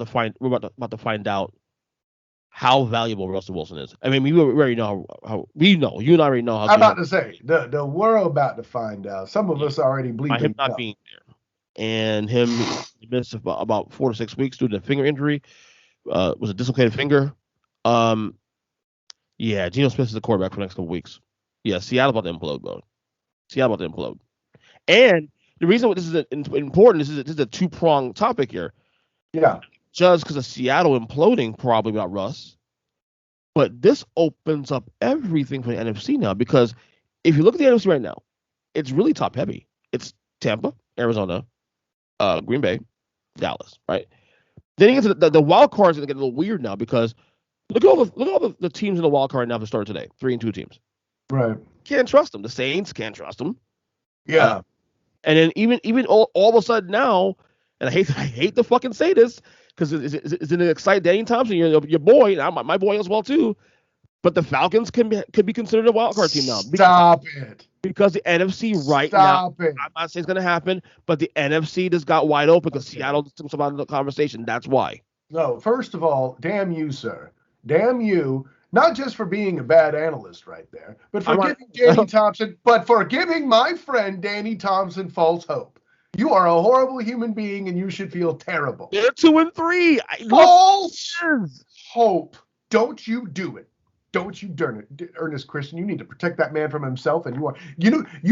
about to find out how valuable Russell Wilson is. I mean, we already know how we know. You and I already know how I'm good about to say the we're about to find out. Some of he is. us already By him bleeping not know. being there, and he missed about 4 to 6 weeks due to a finger injury. Was a dislocated finger. Um, yeah, Geno Smith is the quarterback for the next couple weeks. Yeah, Seattle about to implode, bro. Seattle about to implode. And the reason why this is important this is a two-pronged topic here. Yeah, Just because of Seattle imploding, probably about Russ, but this opens up everything for the NFC now because if you look at the NFC right now, it's really top heavy. It's Tampa, Arizona, Green Bay, Dallas, right? Then you get to the wild cards going to get a little weird now because look at all the teams in the wild card now to start today. 3-2 teams. right. Can't trust them. The Saints can't trust them. Uh, Yeah. and then even all of a sudden now, and I hate to fucking say this because it's an exciting Danny Thompson, your boy, my boy as well too. But the Falcons could be considered a wild card team now Stop it. because the NFC right now. Stop it. I'm not saying it's going to happen, but the NFC just got wide open because Seattle took some out of the conversation. That's why. No, first of all, damn you, sir. Damn you. Not just for being a bad analyst right there, but for I'm not, giving Danny Thompson, but for giving my friend Danny Thompson false hope. You are a horrible human being and you should feel terrible. they're 2-3. False hope. Don't you do it. Don't you dare it, Ernest Christian. You need to protect that man from himself, and you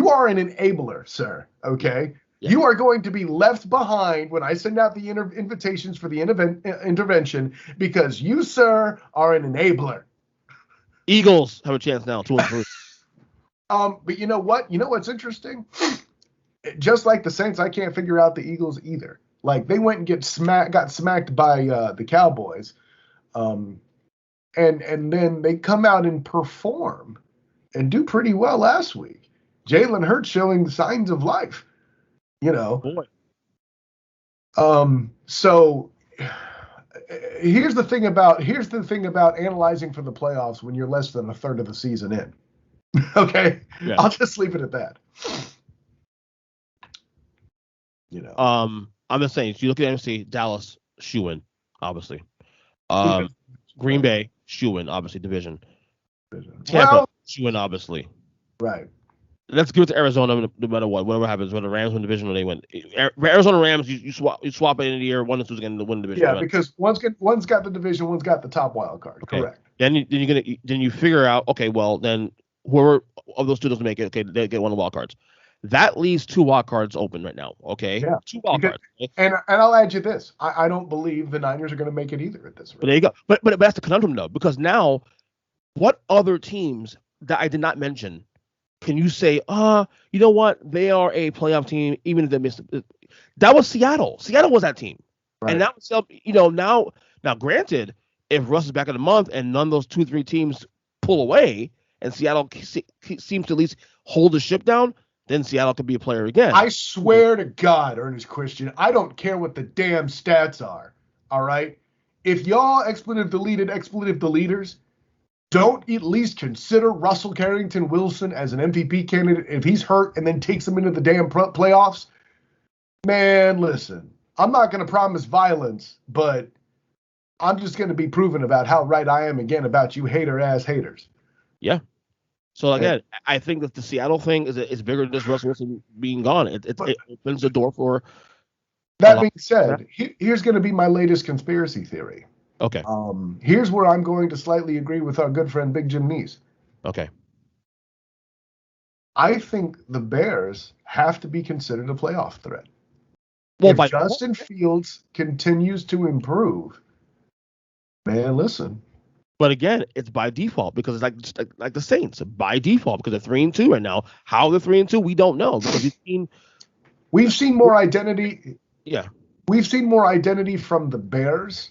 are an enabler, sir. Okay, Yeah. you are going to be left behind when I send out the invitations for the intervention because you, sir, are an enabler. Eagles have a chance now, 2-3. But you know what? You know what's interesting? Just like the Saints, I can't figure out the Eagles either. Like they went and got smacked by the Cowboys. And then they come out and perform and do pretty well last week. Jalen Hurts showing signs of life, you know. Boy. So here's the thing about analyzing for the playoffs when you're less than a third of the season in. Okay, yeah. I'll just leave it at that. You know. I'm just saying. If you look at NFC, Dallas shoe-in, obviously. Green Bay shoe-in, obviously division. Tampa shoe-in, obviously. Right. Let's give it to Arizona no matter what. Whatever happens, whether Rams win division or they win. Arizona Rams, you swap it in the year. 1 and 2 is going to win the division. Yeah, right? Because one's got the division, one's got the top wild card. Okay. Correct. Then you figure out, okay, well then whoever of those two doesn't make it, okay, they get one of the wild cards. That leaves 2 wild cards open right now. Okay, yeah. 2 wild cards. Okay? And I'll add you this: I don't believe the Niners are going to make it either at this rate. But there you go. But that's the conundrum though, because now, what other teams that I did not mention can you say, you know what, they are a playoff team even if they missed it? That was Seattle. Seattle was that team, right. And now granted, if Russ is back in a month and none of those 2-3 teams pull away and Seattle seems to at least hold the ship down, then Seattle could be a player again. I swear to God, Ernest Christian, I don't care what the damn stats are, all right? If y'all expletive deleters don't at least consider Russell Carrington Wilson as an MVP candidate if he's hurt and then takes him into the damn playoffs, man, listen, I'm not going to promise violence, but I'm just going to be proven about how right I am again about you hater-ass haters. Yeah. So again, I think that the Seattle thing is bigger than just Russell Wilson being gone. It opens the door for. That being said, here's going to be my latest conspiracy theory. Okay. Here's where I'm going to slightly agree with our good friend Big Jim Neese. Okay. I think the Bears have to be considered a playoff threat. Well, if Justin Fields continues to improve, man, listen. But again, it's by default because it's like the Saints by default because they're 3-2 right now. How they're 3-2, we don't know because we've seen more identity. Yeah, we've seen more identity from the Bears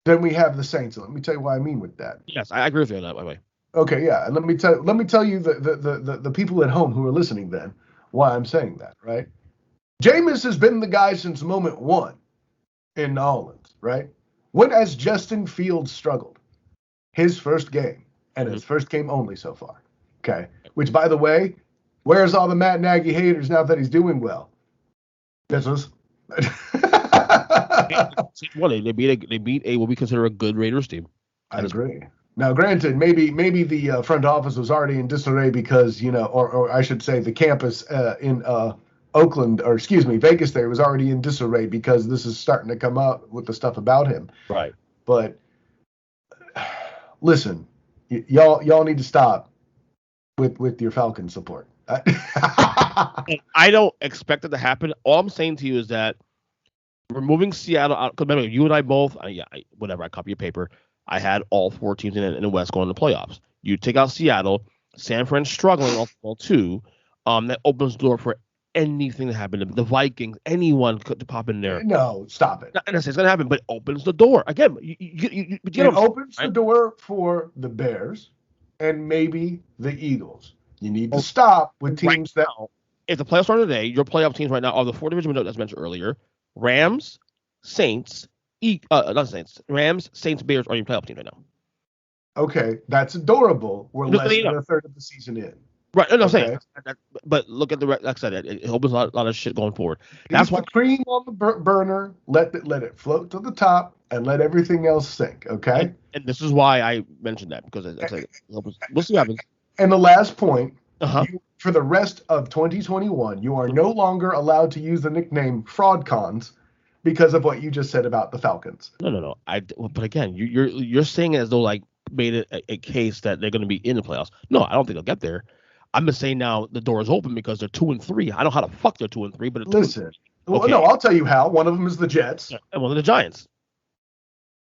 than we have the Saints. Let me tell you what I mean with that. Yes, I agree with you on that, by the way. Okay, yeah, and let me tell you the people at home who are listening then why I'm saying that, right? Jameis has been the guy since moment 1 in New Orleans, right? When has Justin Fields struggled? His first game, and his first game only so far. Okay, which, by the way, where's all the Matt Nagy haters now that he's doing well? This was. They beat a what we consider a good Raiders team. I agree. Now, granted, maybe the front office was already in disarray because, or I should say the campus in Oakland, or excuse me, Vegas there was already in disarray because this is starting to come up with the stuff about him. Right. But listen, y'all need to stop with your Falcon support. I don't expect it to happen. All I'm saying to you is that removing Seattle out, because remember, you and I both, whatever, I copy your paper. I had all 4 teams in the West going to the playoffs. You take out Seattle, San Fran's struggling also too. That opens the door for anything to happen. The Vikings, anyone could pop in there. No, stop it. Not necessarily it's going to happen, but it opens the door. Again, it opens the door for the Bears and maybe the Eagles. You need to stop with teams that. If the playoffs start today, your playoff teams right now are the 4 division windows as mentioned earlier: Rams, Saints, not Saints, Rams, Saints, Bears are your playoff team right now. Okay, that's adorable. We're less than a third of the season in. Right, no, I'm saying. But look at like I said, it opens a lot of shit going forward. That's why cream on the burner. Let it float to the top and let everything else sink. Okay. And this is why I mentioned that because we'll see what happens. And the last point, for the rest of 2021, you are no longer allowed to use the nickname Fraud Cons because of what you just said about the Falcons. No. But again, you're saying it as though like made it a case that they're going to be in the playoffs. No, I don't think they'll get there. I'm just saying now the door is open because they're 2-3. I don't know how the fuck they're 2-3, but listen. Well, no, I'll tell you how. One of them is the Jets, and one of the Giants.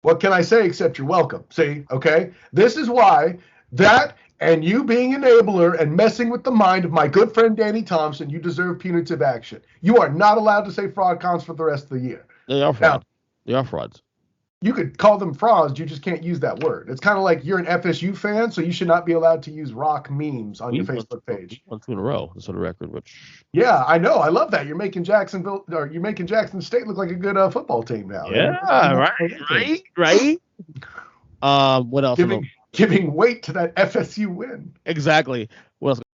What can I say except you're welcome? See, okay, this is why that. And you being an enabler and messing with the mind of my good friend Danny Thompson, you deserve punitive action. You are not allowed to say fraud cons for the rest of the year. They are frauds. They are frauds. You could call them frauds, you just can't use that word. It's kind of like you're an FSU fan, so you should not be allowed to use rock memes on your Facebook page. 2 in a row. That's on the record, which. Yeah, I know. I love that. You're making Jackson State look like a good football team now. Yeah, right. What else? Giving weight to that FSU win. Exactly. What else?